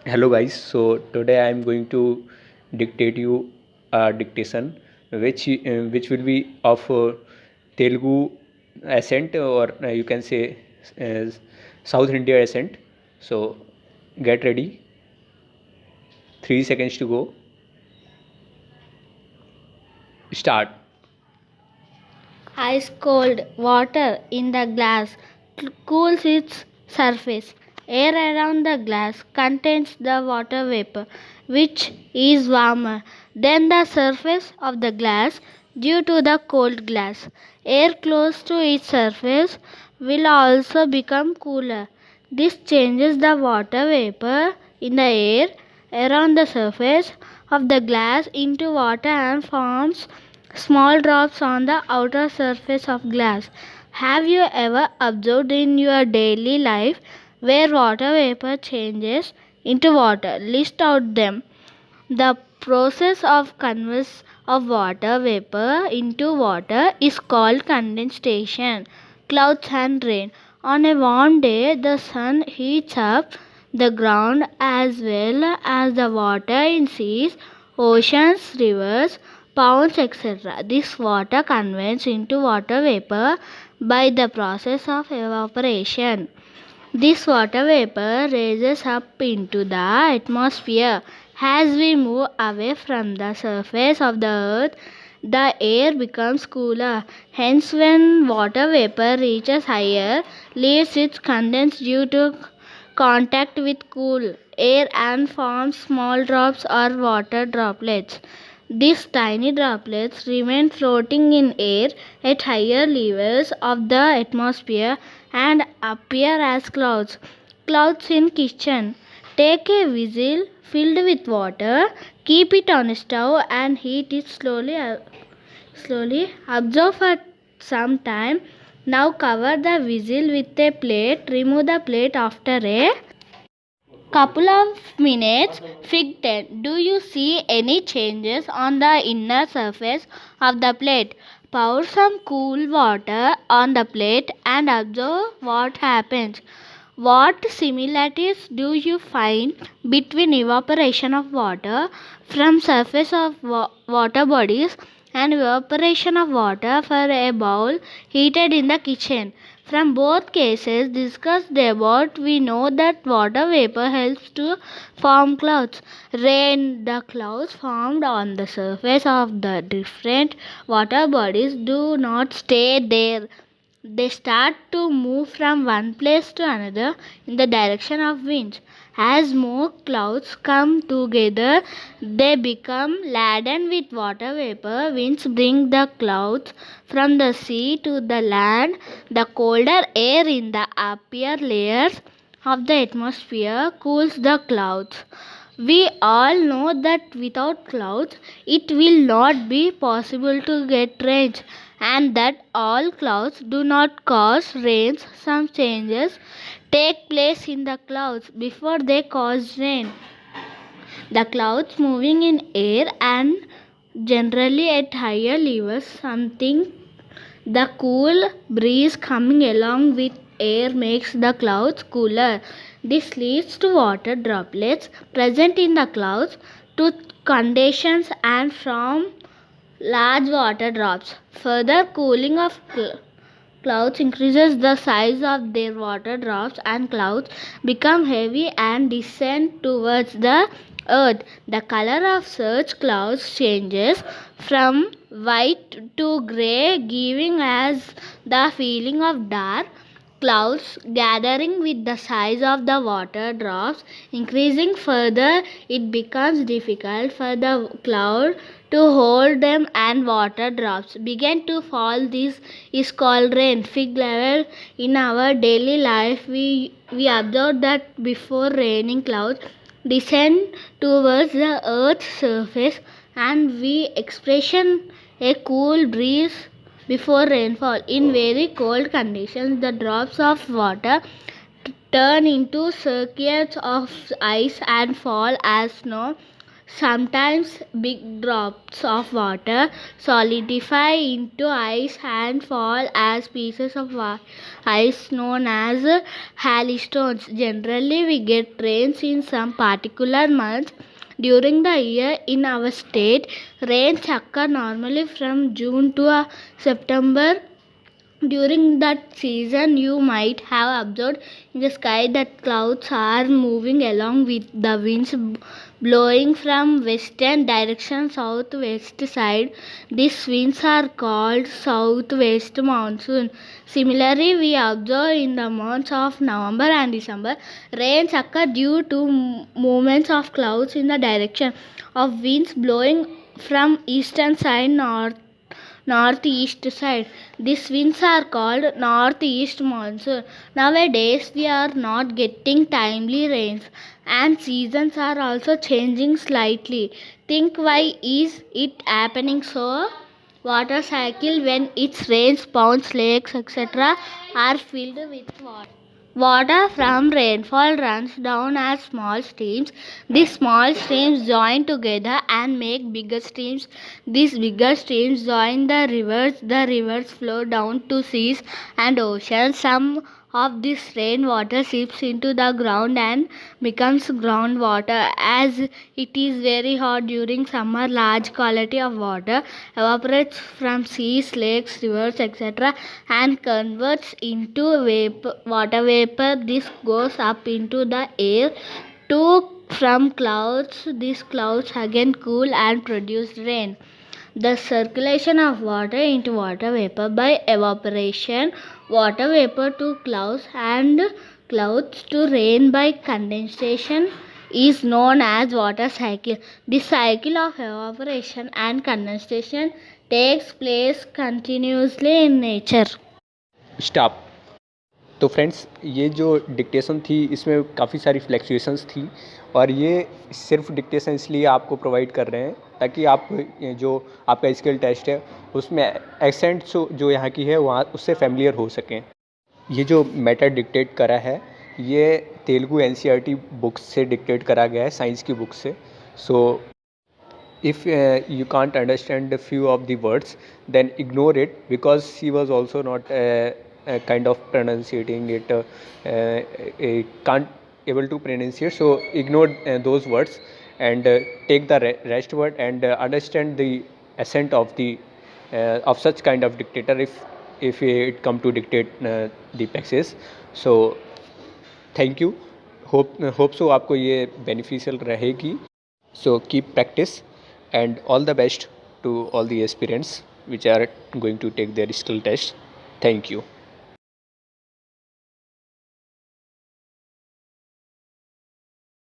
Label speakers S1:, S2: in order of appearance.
S1: Hello guys, so today I am going to dictate you a dictation which will be of Telugu accent, or you can say as South India accent. So get ready. 3 seconds to go. Start.
S2: Ice cold water in the glass cools its surface. Air around the glass contains the water vapor, which is warmer than the surface of the glass due to the cold glass. Air close to its surface will also become cooler. This changes the water vapor in the air around the surface of the glass into water and forms small drops on the outer surface of glass. Have you ever observed in your daily life where water vapor changes into water? List out them. The process of conversion of water vapor into water is called condensation. Clouds and rain. On a warm day, the sun heats up the ground as well as the water in seas, oceans, rivers, ponds, etc. This water converts into water vapor by the process of evaporation. This water vapor rises up into the atmosphere. As we move away from the surface of the earth, the air becomes cooler. Hence, when water vapor reaches higher, leaves its condense due to contact with cool air and forms small drops or water droplets. These tiny droplets remain floating in air at higher levels of the atmosphere and appear as clouds. Clouds in kitchen. Take a vessel filled with water, keep it on a stove and heat it slowly. Observe for some time. Now cover the vessel with a plate. Remove the plate after a couple of minutes. Fig 10. Do you see any changes on the inner surface of the plate? Pour some cool water on the plate and observe what happens. What similarities do you find between evaporation of water from surface of water bodies and evaporation of water for a bowl heated in the kitchen? From both cases discussed above, we know that water vapor helps to form clouds. Rain, the clouds formed on the surface of the different water bodies do not stay there. They start to move from one place to another in the direction of winds. As more clouds come together, they become laden with water vapor. Winds bring the clouds from the sea to the land. The colder air in the upper layers of the atmosphere cools the clouds. We all know that without clouds it will not be possible to get rains, and that all clouds do not cause rains. Some changes take place in the clouds before they cause rain. The clouds moving in air and generally at higher levels, something the cool breeze coming along with air makes the clouds cooler. This leads to water droplets present in the clouds to condensation and form large water drops. Further cooling of clouds increases the size of their water drops and clouds become heavy and descend towards the earth. The color of such clouds changes from white to grey, giving us the feeling of dark clouds gathering with the size of the water drops increasing further. It becomes difficult for the cloud to hold them and water drops begin to fall. This is called rain. Fig 11. In our daily life we observe that before raining clouds descend towards the earth's surface and we expression a cool breeze before rainfall. In very cold conditions, the drops of water turn into circuits of ice and fall as snow. Sometimes big drops of water solidify into ice and fall as pieces of ice known as hailstones. Generally, we get rains in some particular months during the year in our state. Rains occur normally from June to September. During that season, you might have observed in the sky that clouds are moving along with the winds blowing from western direction southwest side. These winds are called southwest monsoon. Similarly, we observe in the months of November and December, rains occur due to movements of clouds in the direction of winds blowing from eastern side northeast side. These winds are called northeast monsoon. Nowadays we are not getting timely rains and seasons are also changing slightly. Think why is it happening so? Water cycle, when its rains, ponds, lakes, etc. are filled with water. Water from rainfall runs down as small streams. These small streams join together and make bigger streams. These bigger streams join the rivers. The rivers flow down to seas and oceans. Some of this rainwater seeps into the ground and becomes groundwater. As it is very hot during summer, large quantity of water evaporates from seas, lakes, rivers, etc. and converts into water vapor. This goes up into the air from clouds. These clouds again cool and produce rain. The circulation of water into water vapor by evaporation, water vapor to clouds, and clouds to rain by condensation is known as water cycle. This cycle of evaporation and condensation takes place continuously in nature.
S1: Stop. तो friends, ये जो dictation थी इसमें काफ़ी सारी fluctuations थी और ये सिर्फ डिक्टेशन इसलिए आपको प्रोवाइड कर रहे हैं ताकि आप जो आपका स्किल टेस्ट है उसमें एक्सेंट जो यहाँ की है वहाँ उससे फैमिलियर हो सकें। ये जो मैटर डिक्टेट करा है ये तेलुगु एनसीईआरटी बुक से डिक्टेट करा गया है, साइंस की बुक से। सो if you can't understand a few of the words, then ignore it, because she was also not kind of pronunciating it, can't able to pronunciate, so ignore those words and take the rest word and understand the assent of the of such kind of dictator if it come to dictate the passage. So thank you, hope so आपको ये beneficial रहेगी. So keep practice and all the best to all the aspirants which are going to take their skill test. Thank you.